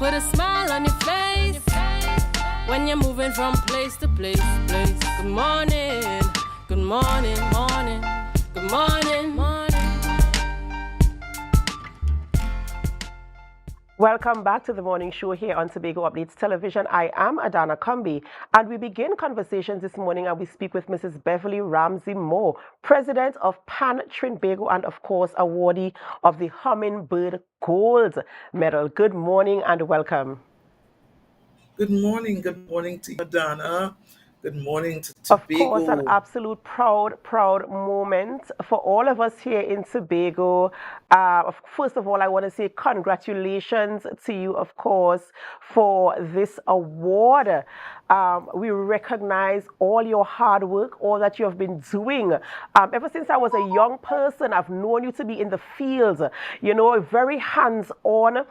put a smile on your face when you're moving from place to place. Good morning, good morning, morning, good morning, morning. Welcome back to the morning show here on Tobago Updates Television. I am Adanna Combie, and we begin conversations this morning and we speak with Mrs. Beverly Ramsey Moore, President of Pan Tobago and, of course, awardee of the Hummingbird Gold Medal. Good morning and welcome. Good morning to you, Adanna. Good morning to Of course, an Tobago. absolute proud moment for all of us here in Tobago. First of all, I want to say congratulations to you, of course, for this award. We recognize all your hard work, all that you have been doing. Ever since I was a young person, I've known you to be in the fields, very hands-on,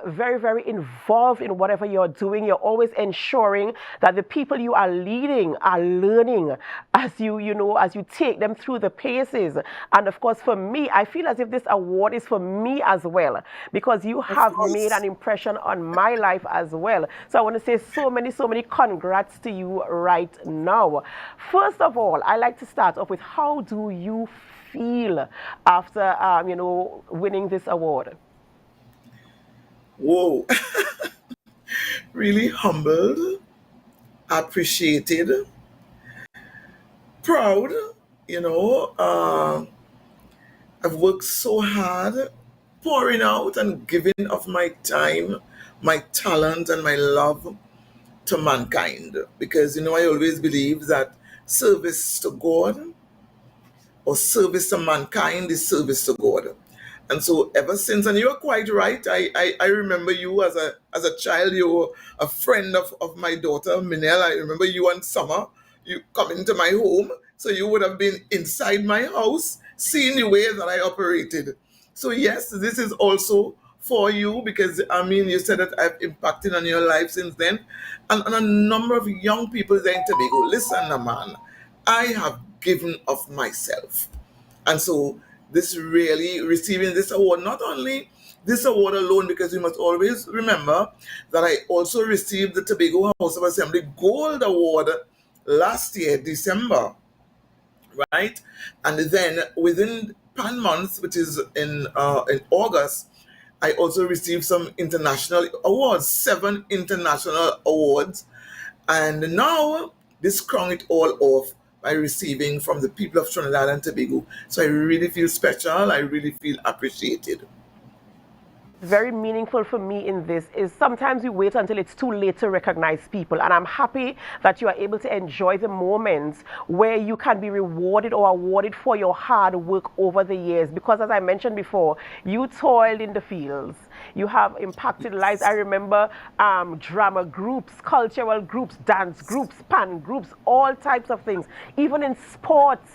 very involved in whatever you're doing. You're always ensuring that the people you are leading are learning as as you take them through the paces. And of course, for me, I feel as if this award is for me as well, because you have made an impression on my life as well. So I want to say so many congrats to you right now. First of all, I like to start off with, how do you feel after winning this award? Whoa. Really humbled, appreciated, proud. I've worked so hard, pouring out and giving of my time, my talent, and my love to mankind. Because, I always believe that service to God or service to mankind is service to God. And so ever since, and you're quite right, I remember you as a child. You were a friend of my daughter, Minelle. I remember you and Summer, you come into my home. So you would have been inside my house, seeing the way that I operated. So yes, this is also for you, because you said that I've impacted on your life since then. And a number of young people there in Tobago. Listen, man, I have given of myself. And so this really, receiving this award, not only this award alone, because we must always remember that I also received the Tobago House of Assembly Gold Award last year, December, right? And then within Pan Month, which is in August, I also received some international awards, 7 international awards. And now this crown it all off by receiving from the people of Trinidad and Tobago. So I really feel special. I really feel appreciated. Very meaningful for me in this is sometimes we wait until it's too late to recognize people, and I'm happy that you are able to enjoy the moments where you can be rewarded or awarded for your hard work over the years, because as I mentioned before, you toiled in the fields, you have impacted lives. I remember drama groups, cultural groups, dance groups, pan groups, all types of things. Even in sports,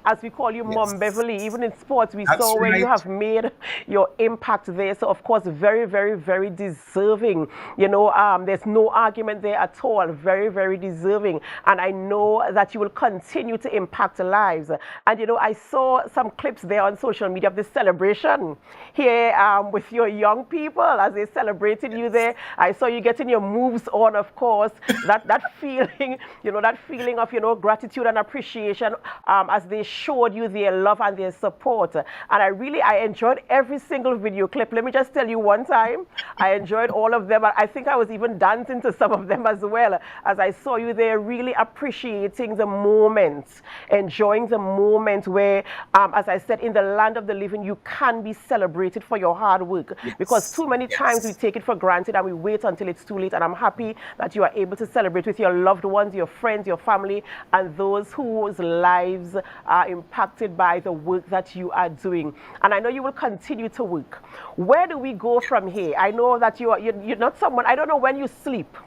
as we call you, Mom Beverly, even in sports, we saw where you have made your impact there. So of course, very deserving. There's no argument there at all. Very deserving. And I know that you will continue to impact lives. And I saw some clips there on social media of this celebration here with your young people as they celebrated you there. I saw you getting your moves on, of course. That feeling, that feeling of gratitude and appreciation as they showed you their love and their support. And I enjoyed every single video clip. Let me just tell you, one time I enjoyed all of them. I think I was even dancing to some of them as well, as I saw you there really appreciating the moments, enjoying the moment where, as I said, in the land of the living, you can be celebrated for your hard work. Because too many times we take it for granted and we wait until it's too late. And I'm happy that you are able to celebrate with your loved ones, your friends, your family, and those whose lives are impacted by the work that you are doing. And I know you will continue to work. Where do we go from here? I know that you're not someone, I don't know when you sleep,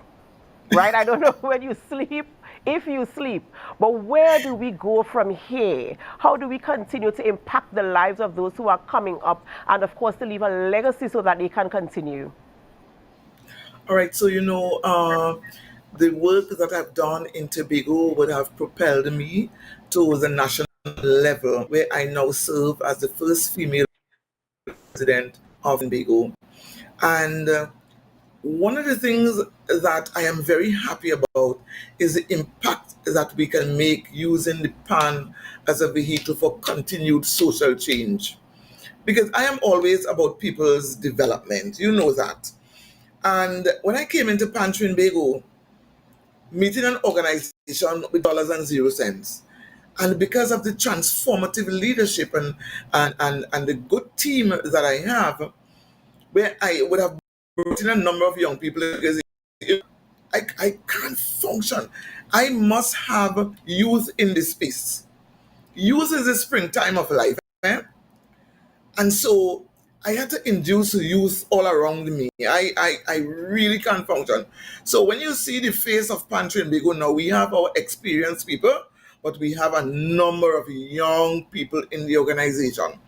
right? I don't know when you sleep, if you sleep, but where do we go from here? How do we continue to impact the lives of those who are coming up, and of course to leave a legacy so that they can continue? All right, so the work that I've done in Tobago would have propelled me to the national level, where I now serve as the first female president of Tobago. And One of the things that I am very happy about is the impact that we can make using the pan as a vehicle for continued social change. Because I am always about people's development, you know that. And when I came into Pan Trinbago, meeting an organization with dollars and 0 cents, and because of the transformative leadership and the good team that I have, where I would have brought in a number of young people because I can't function. I must have youth in this space. Youth is the springtime of life. Eh? And so I had to induce youth all around me. I really can't function. So when you see the face of Pantry and Bigo now, we have our experienced people, but we have a number of young people in the organization.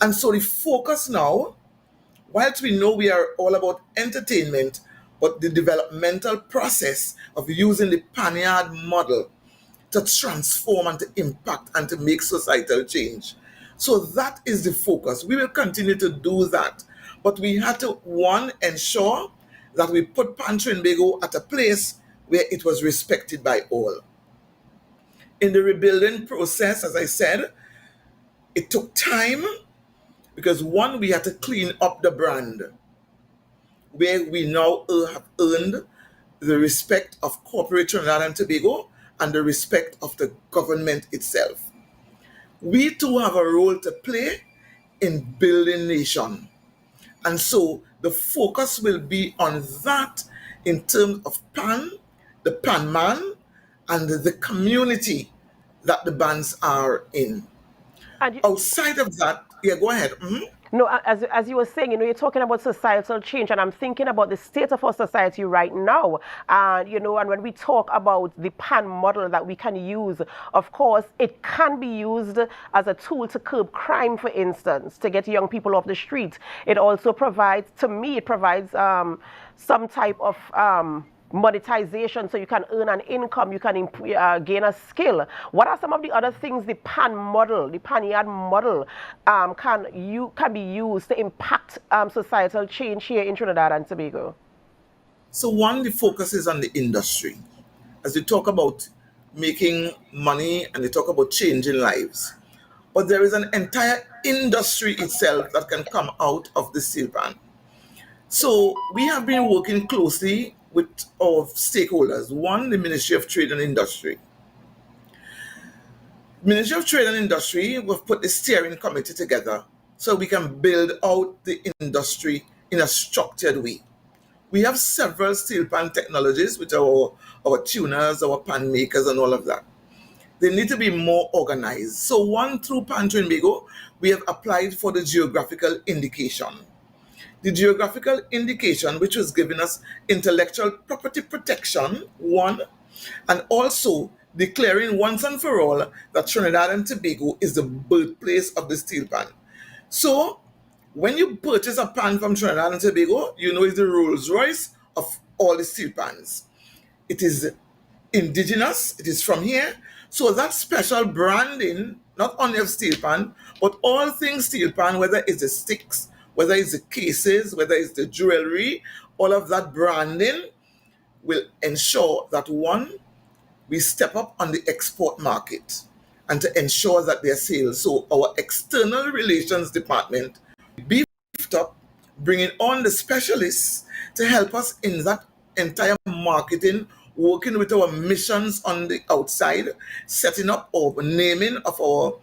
And so the focus now, whilst we know we are all about entertainment, but the developmental process of using the Panyard model to transform and to impact and to make societal change. So that is the focus. We will continue to do that. But we had to, one, ensure that we put Pantry and Bago at a place where it was respected by all. In the rebuilding process, as I said, it took time because one, we had to clean up the brand where we now have earned the respect of corporate Trinidad and Tobago and the respect of the government itself. We too have a role to play in building nation. And so the focus will be on that in terms of Pan, the Pan man, and the community that the bands are in. And you, Outside of that, yeah, go ahead. no, as you were saying, you're talking about societal change, and I'm thinking about the state of our society right now. And and when we talk about the PAN model that we can use, of course, it can be used as a tool to curb crime, for instance, to get young people off the street. It also provides, to me, it provides some type of monetization, so you can earn an income, you can gain a skill. What are some of the other things the PAN model, the Panyard model, can be used to impact societal change here in Trinidad and Tobago? So one, the focus is on the industry. As you talk about making money and you talk about changing lives. But there is an entire industry itself that can come out of the steel pan. So we have been working closely with our stakeholders. One, the Ministry of Trade and Industry. Ministry of Trade and Industry, we've put the steering committee together so we can build out the industry in a structured way. We have several steel pan technologies with our tuners, our pan makers, and all of that. They need to be more organized. So one, through Pan Trinbago, we have applied for the geographical indication. The geographical indication, which was giving us intellectual property protection, one, and also declaring once and for all that Trinidad and Tobago is the birthplace of the steel pan. So when you purchase a pan from Trinidad and Tobago, it's the Rolls Royce of all the steel pans. It is indigenous, it is from here. So that special branding, not only of steel pan, but all things steel pan, whether it's the sticks, whether it's the cases, whether it's the jewelry, all of that branding will ensure that one, we step up on the export market and to ensure that their sales. So our external relations department beefed up, bringing on the specialists to help us in that entire marketing, working with our missions on the outside, setting up or naming of our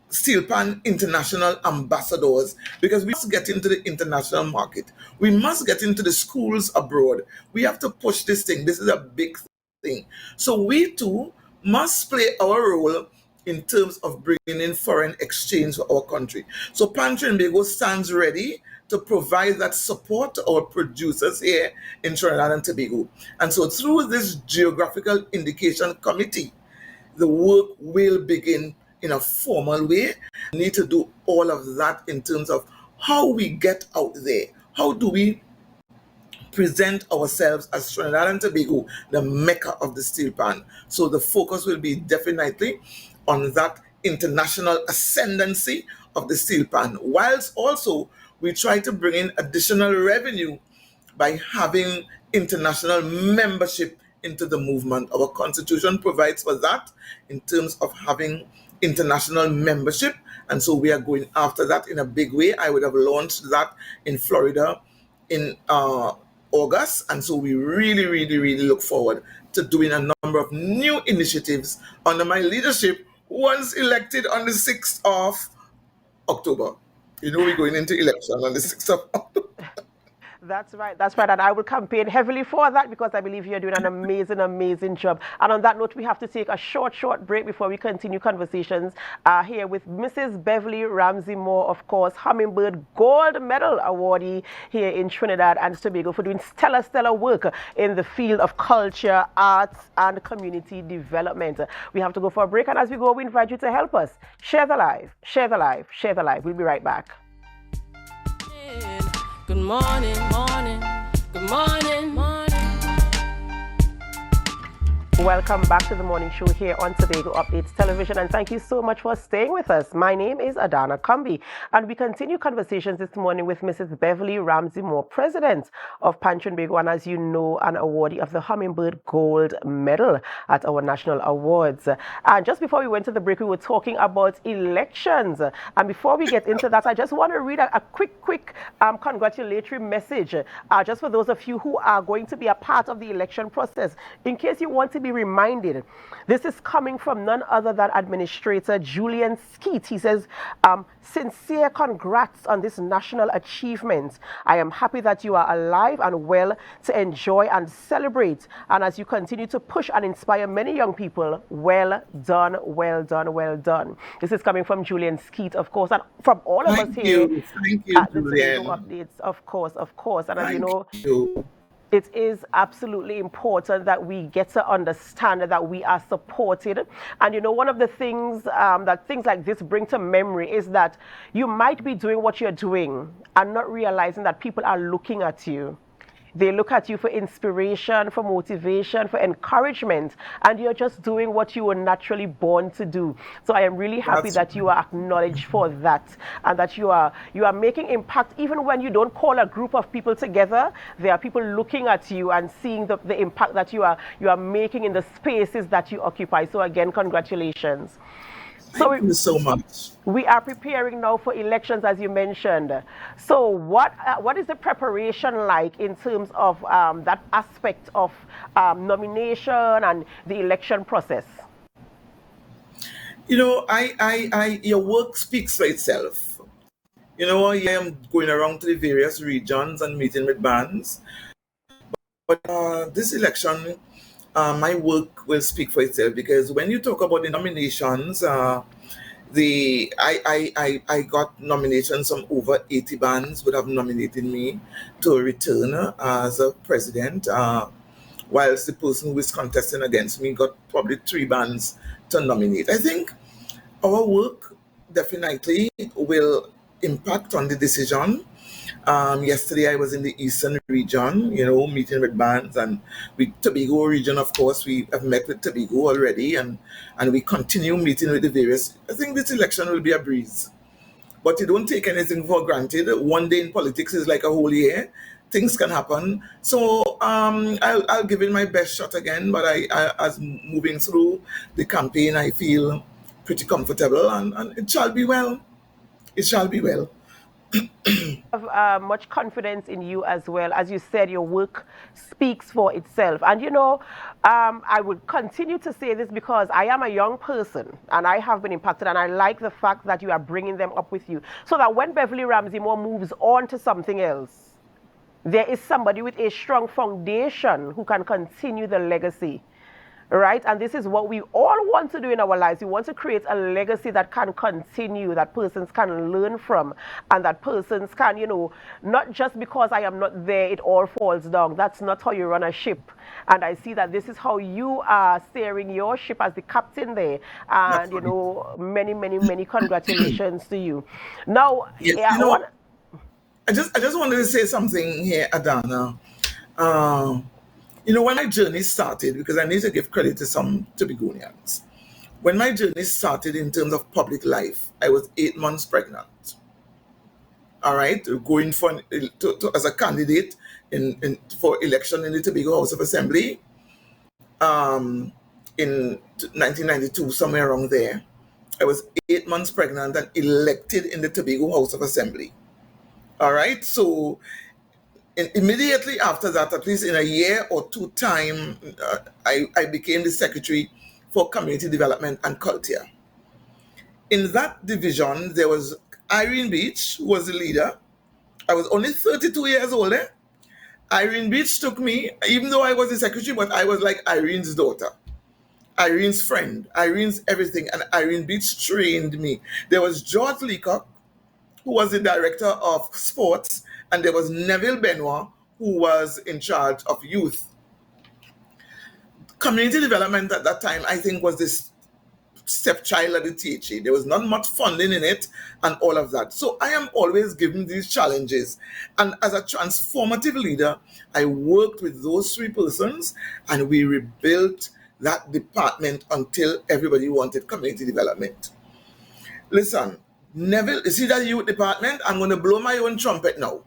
steel pan international ambassadors, because we must get into the international market. We must get into the schools abroad. We have to push this thing. This is a big thing. So we too must play our role in terms of bringing in foreign exchange for our country. So Pan Trinbago stands ready to provide that support to our producers here in Trinidad and Tobago. And so through this geographical indication committee, the work will begin in a formal way. We need to do all of that in terms of how we get out there. How do we present ourselves as Trinidad and Tobago, the mecca of the steel pan? So the focus will be definitely on that international ascendancy of the steel pan, whilst also we try to bring in additional revenue by having international membership into the movement. Our constitution provides for that in terms of having international membership, and so we are going after that in a big way. I would have launched that in Florida in August, and so we really, really, really look forward to doing a number of new initiatives under my leadership once elected on the 6th of October. We're going into election on the 6th of October. That's right. That's right. And I will campaign heavily for that because I believe you're doing an amazing, amazing job. And on that note, we have to take a short break before we continue conversations here with Mrs. Beverly Ramsey Moore, of course, Hummingbird Gold Medal awardee here in Trinidad and Tobago for doing stellar work in the field of culture, arts, and community development. We have to go for a break. And as we go, we invite you to help us. Share the live, share the live, share the live. We'll be right back. Good morning, good morning. Welcome back to the morning show here on Tobago Updates Television, and thank you so much for staying with us. My name is Adanna Combie, and we continue conversations this morning with Mrs. Beverly Ramsey Moore, President of Tobago, and as you know, an awardee of the Hummingbird Gold Medal at our national awards. And just before we went to the break, we were talking about elections. And before we get into that, I just want to read a quick congratulatory message just for those of you who are going to be a part of the election process. In case you want to be reminded, this is coming from none other than Administrator Julian Skeet. He says, sincere congrats on this national achievement. I am happy that you are alive and well to enjoy and celebrate. And as you continue to push and inspire many young people, well done, well done, well done. This is coming from Julian Skeet, of course, and from all of us here at the Tobago Updates, of course. And as you know, it is absolutely important that we get to understand that we are supported. And one of the things that things like this bring to memory is that you might be doing what you're doing and not realizing that people are looking at you. They look at you for inspiration, for motivation, for encouragement, and you're just doing what you were naturally born to do. So I am really happy that you are acknowledged for that, and that you are making impact even when you don't call a group of people together. There are people looking at you and seeing the impact that you are making in the spaces that you occupy. So again, congratulations. Thank you so much. We are preparing now for elections, as you mentioned. So what is the preparation like in terms of that aspect of nomination and the election process? Your work speaks for itself. I am going around to the various regions and meeting with bands. But this election, my work will speak for itself, because when you talk about the nominations, I got nominations from over 80 bands would have nominated me to return as a president, whilst the person who is contesting against me got probably 3 bands to nominate. I think our work definitely will impact on the decision. Yesterday I was in the eastern region, meeting with bands, and with Tobago region, of course, we have met with Tobago already, and we continue meeting with the various. I think this election will be a breeze, but you don't take anything for granted. One day in politics is like a whole year. Things can happen. So I'll give it my best shot again, but as moving through the campaign, I feel pretty comfortable, and it shall be well. It shall be well. Have much confidence in you as well. As you said, your work speaks for itself. And I will continue to say this because I am a young person and I have been impacted, and I like the fact that you are bringing them up with you, so that when Beverly Ramsey Moore moves on to something else, there is somebody with a strong foundation who can continue the legacy. Right? And this is what we all want to do in our lives. We want to create a legacy that can continue, that persons can learn from, and that persons can, not just because I am not there, it all falls down. That's not how you run a ship. And I see that this is how you are steering your ship as the captain there. And, many congratulations to you. Now, I just wanted to say something here, Adanna. When my journey started, because I need to give credit to some Tobagonians, when my journey started in terms of public life, I was 8 months pregnant. all right, going for as a candidate for election in the Tobago House of Assembly in 1992, somewhere around there. I was 8 months pregnant and elected in the Tobago House of Assembly. All right, so immediately after that, at least in a year or two time, I became the secretary for community development and culture. In that division, there was Irene Beach, who was the leader. I was only 32 years old. Irene Beach took me, even though I was the secretary, but I was like Irene's daughter, Irene's friend, Irene's everything, and Irene Beach trained me. There was George Leacock, who was the director of sports, and there was Neville Benoit, who was in charge of youth. Community development at that time, I think, was this stepchild of the THA. There was not much funding in it and all of that. So I am always given these challenges. And as a transformative leader, I worked with those three persons and we rebuilt that department until everybody wanted community development. Listen, Neville, you see that youth department? I'm going to blow my own trumpet now.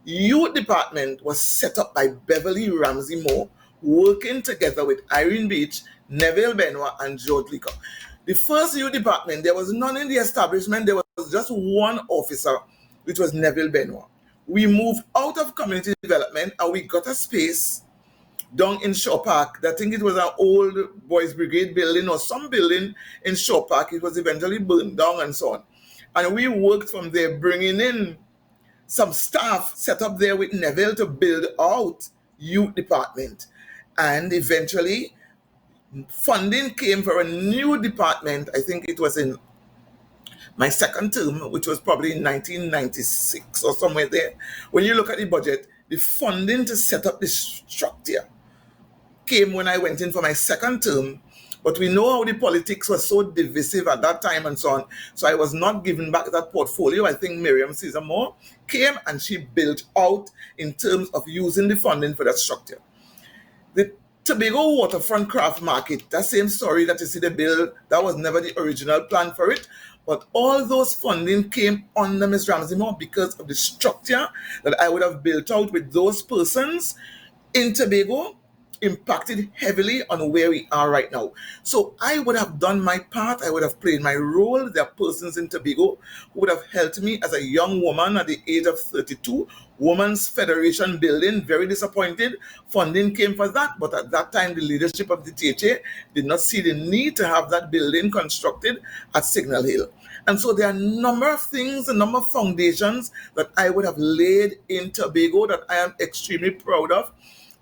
Youth department was set up by Beverly Ramsey Moore, working together with Irene Beach, Neville Benoit, and George Leacock. The first youth department, there was none in the establishment. There was just one officer, which was Neville Benoit. We moved out of community development and we got a space down in Shaw Park. I think it was an old Boys Brigade building or some building in Shaw Park. It was eventually burned down and so on. And we worked from there, bringing in some staff set up there with Neville to build out youth department. And eventually, funding came for a new department. I think it was in my second term, which was probably in 1996 or somewhere there. When you look at the budget, the funding to set up this structure came when I went in for my second term. But we know how the politics was so divisive at that time and so on. So I was not given back that portfolio. I think Miriam Caesar Moore came and she built out in terms of using the funding for that structure. The Tobago Waterfront Craft Market, that same story that you see the bill, that was never the original plan for it. But all those funding came under Ms. Ramsey Moore because of the structure that I would have built out with those persons in Tobago, impacted heavily on where we are right now. So I would have done my part. I would have played my role. There are persons in Tobago who would have helped me as a young woman at the age of 32. Women's Federation building, very disappointed. Funding came for that, but at that time, the leadership of the THA did not see the need to have that building constructed at Signal Hill. And so there are a number of things, a number of foundations that I would have laid in Tobago that I am extremely proud of.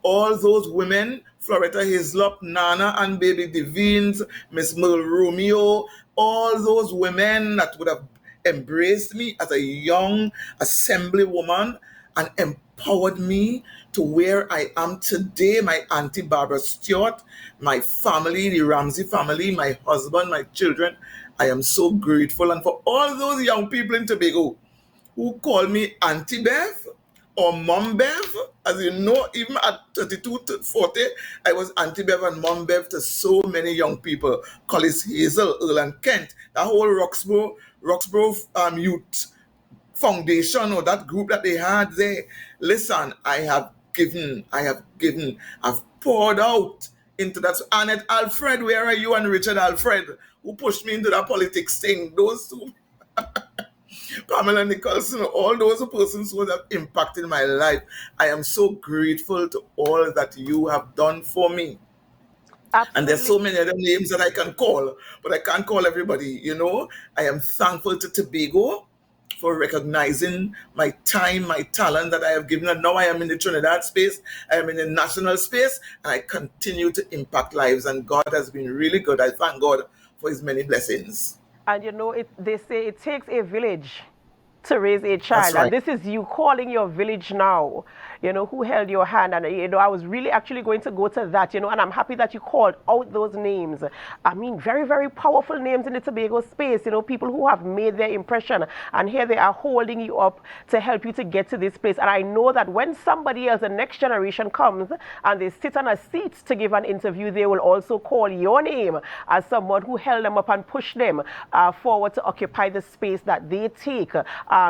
All those women, Floretta Hislop, Nana and Baby Devines, Miss Merle Romeo, all those women that would have embraced me as a young assemblywoman and empowered me to where I am today. My Auntie Barbara Stewart, my family, the Ramsey family, my husband, my children. I am so grateful. And for all those young people in Tobago who call me Auntie Bev, or Mom Bev, as you know, even at 32 to 40, I was Auntie Bev and Mom Bev to so many young people. Collis Hazel, Earl and Kent, that whole Roxborough Youth Foundation or that group that they had there. Listen, I've poured out into that. Annette Alfred, where are you? And Richard Alfred, who pushed me into that politics thing. Those two. Pamela Nicholson, all those persons who have impacted my life. I am so grateful to all that you have done for me. Absolutely. And there's so many other names that I can call, but I can't call everybody, you know. I am thankful to Tobago for recognizing my time, my talent that I have given. And now I am in the Trinidad space, I am in the national space, and I continue to impact lives. And God has been really good. I thank God for his many blessings. And you know, they say it takes a village to raise a child. Right. And this is you calling your village now, you know, who held your hand. And, you know, I was really actually going to go to that, you know, and I'm happy that you called out those names. I mean, very, very powerful names in the Tobago space, you know, people who have made their impression. And here they are holding you up to help you to get to this place. And I know that when somebody else, the next generation comes and they sit on a seat to give an interview, they will also call your name as someone who held them up and pushed them forward to occupy the space that they take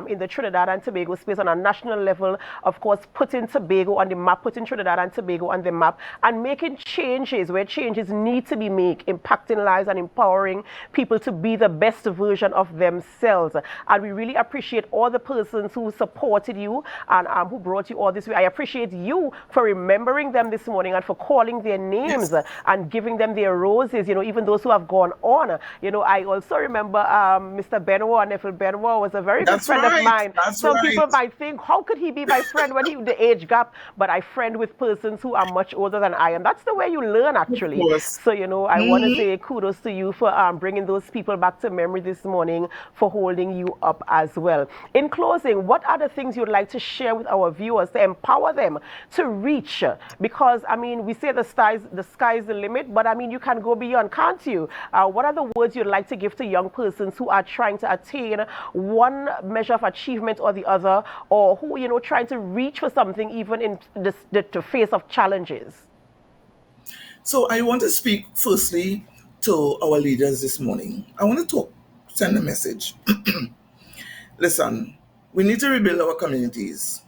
in the Trinidad and Tobago space on a national level, of course, putting Tobago on the map, putting Trinidad and Tobago on the map, and making changes where changes need to be made, impacting lives and empowering people to be the best version of themselves. And we really appreciate all the persons who supported you and who brought you all this way. I appreciate you for remembering them this morning and for calling their names and giving them their roses, even those who have gone on. I also remember Mr. Benoit, Nephew Benoit was a very good friend of mine. Some people might think, how could he be my friend when he the age gap? But I friend with persons who are much older than I am. That's the way you learn, actually. So, I want to say kudos to you for bringing those people back to memory this morning, for holding you up as well. In closing, what are the things you'd like to share with our viewers to empower them to reach? Because, we say the sky's the limit, but you can go beyond, can't you? What are the words you'd like to give to young persons who are trying to attain one measure of achievement or the other, or who, trying to reach for something even in the face of challenges? So I want to speak firstly to our leaders this morning. I want to send a message. Listen, we need to rebuild our communities,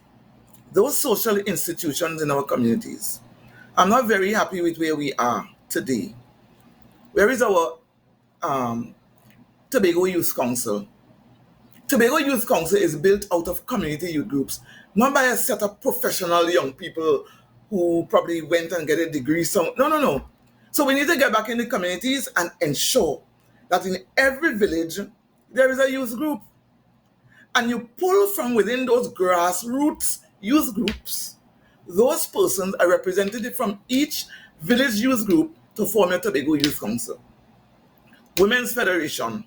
those social institutions in our communities. I'm not very happy with where we are today. Where is our Tobago Youth Council? Tobago Youth Council is built out of community youth groups, not by a set of professional young people who probably went and get a degree. No. So we need to get back in the communities and ensure that in every village, there is a youth group. And you pull from within those grassroots youth groups, those persons are represented from each village youth group to form a Tobago Youth Council. Women's Federation.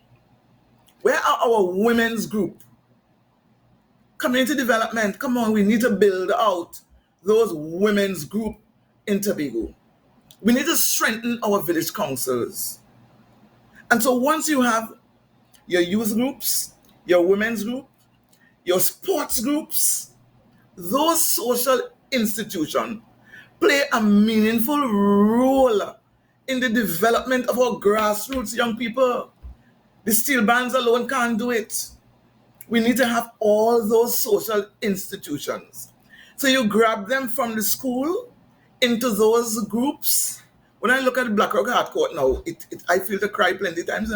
Where are our women's group? Community development. Come on, we need to build out those women's group in Tobago. We need to strengthen our village councils. And so once you have your youth groups, your women's group, your sports groups, those social institutions play a meaningful role in the development of our grassroots young people. The steel bands alone can't do it. We need to have all those social institutions. So you grab them from the school into those groups. When I look at Black Rock Hardcourt now, I feel to cry plenty times,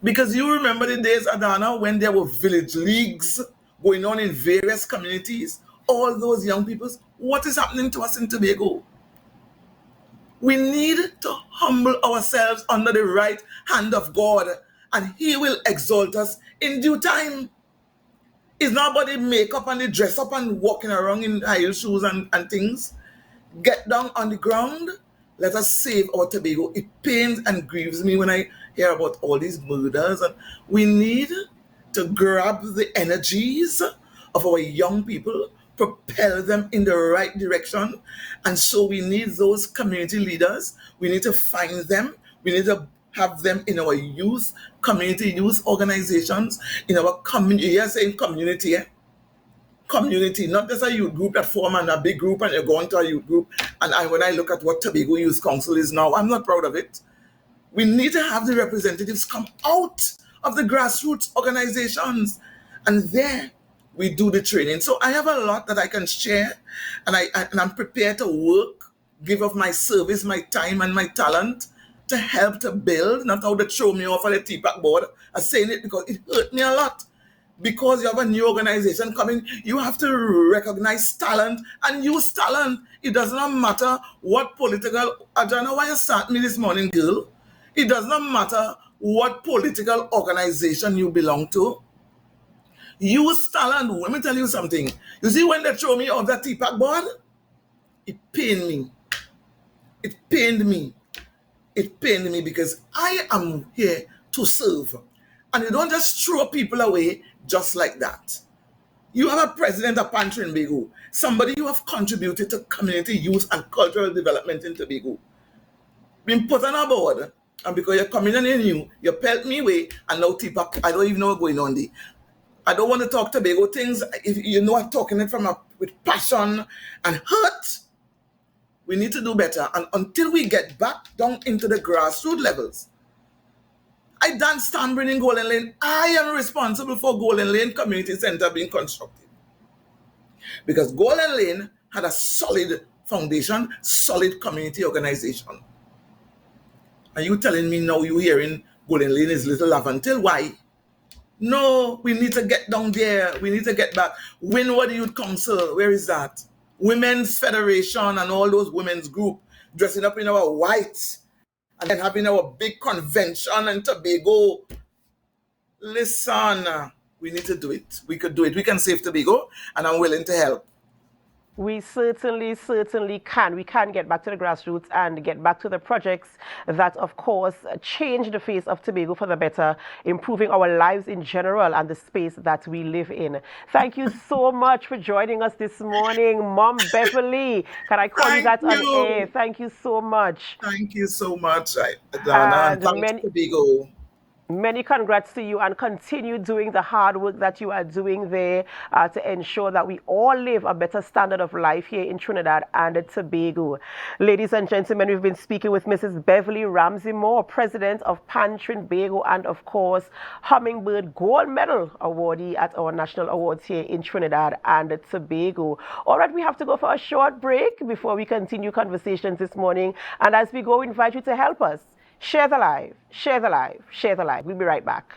Because you remember the days, Adanna, when there were village leagues going on in various communities, all those young people. What is happening to us in Tobago? We need to humble ourselves under the right hand of God, and He will exalt us in due time. It's not about the makeup and the dress up and walking around in high heel shoes and things. Get down on the ground. Let us save our Tobago. It pains and grieves me when I hear about all these murders. And we need to grab the energies of our young people, propel them in the right direction. And so we need those community leaders. We need to find them. We need to have them in our youth, community youth organizations, in our community. You're saying community, Community, not just a youth group that form and a big group and you're going to a youth group. And when I look at what Tobago Youth Council is now, I'm not proud of it. We need to have the representatives come out of the grassroots organizations, and there we do the training. So I have a lot that I can share, and I'm prepared to work, give of my service, my time, and my talent to help to build, not how to throw me off of the TPAC board. I'm saying it because it hurt me a lot. Because you have a new organization coming, you have to recognize talent and use talent. It does not matter what political, Adanna, why you start me this morning, girl? It does not matter what political organization you belong to. Use talent. Let me tell you something. You see, when they throw me off that TPAC board, it pained me. It pained me. It pained me because I am here to serve. And you don't just throw people away just like that. You have a president of Tobago, somebody who have contributed to community youth and cultural development in Tobago. Been put on a board, and because you're coming in new, you pelt me away, and now TPAC, I don't even know what's going on there. I don't want to talk Tobago things. If you know I'm talking it with passion and hurt. We need to do better. And until we get back down into the grassroots levels, I done Stanbridge in Golden Lane. I am responsible for Golden Lane Community Center being constructed. Because Golden Lane had a solid foundation, solid community organization. And you telling me now you hearing Golden Lane is Little Laventille? Why? No, we need to get down there. We need to get back. Windward Youth Council, where is that? Women's Federation and all those women's group dressing up in our whites and then having our big convention in Tobago. Listen, we need to do it. We could do it. We can save Tobago, and I'm willing to help. We certainly can. We can get back to the grassroots and get back to the projects that, of course, change the face of Tobago for the better, improving our lives in general and the space that we live in. Thank you so much for joining us this morning, Mom Beverly. Can I call you that on air? Thank you so much. Thank you so much, Adanna, and thanks, Tobago. Many congrats to you, and continue doing the hard work that you are doing there to ensure that we all live a better standard of life here in Trinidad and Tobago. Ladies and gentlemen, we've been speaking with Mrs. Beverly Ramsey Moore, President of Pan-Trinbago and, of course, Hummingbird Gold Medal awardee at our national awards here in Trinidad and Tobago. All right, we have to go for a short break before we continue conversations this morning. And as we go, we invite you to help us. Share the live, share the live, share the live. We'll be right back.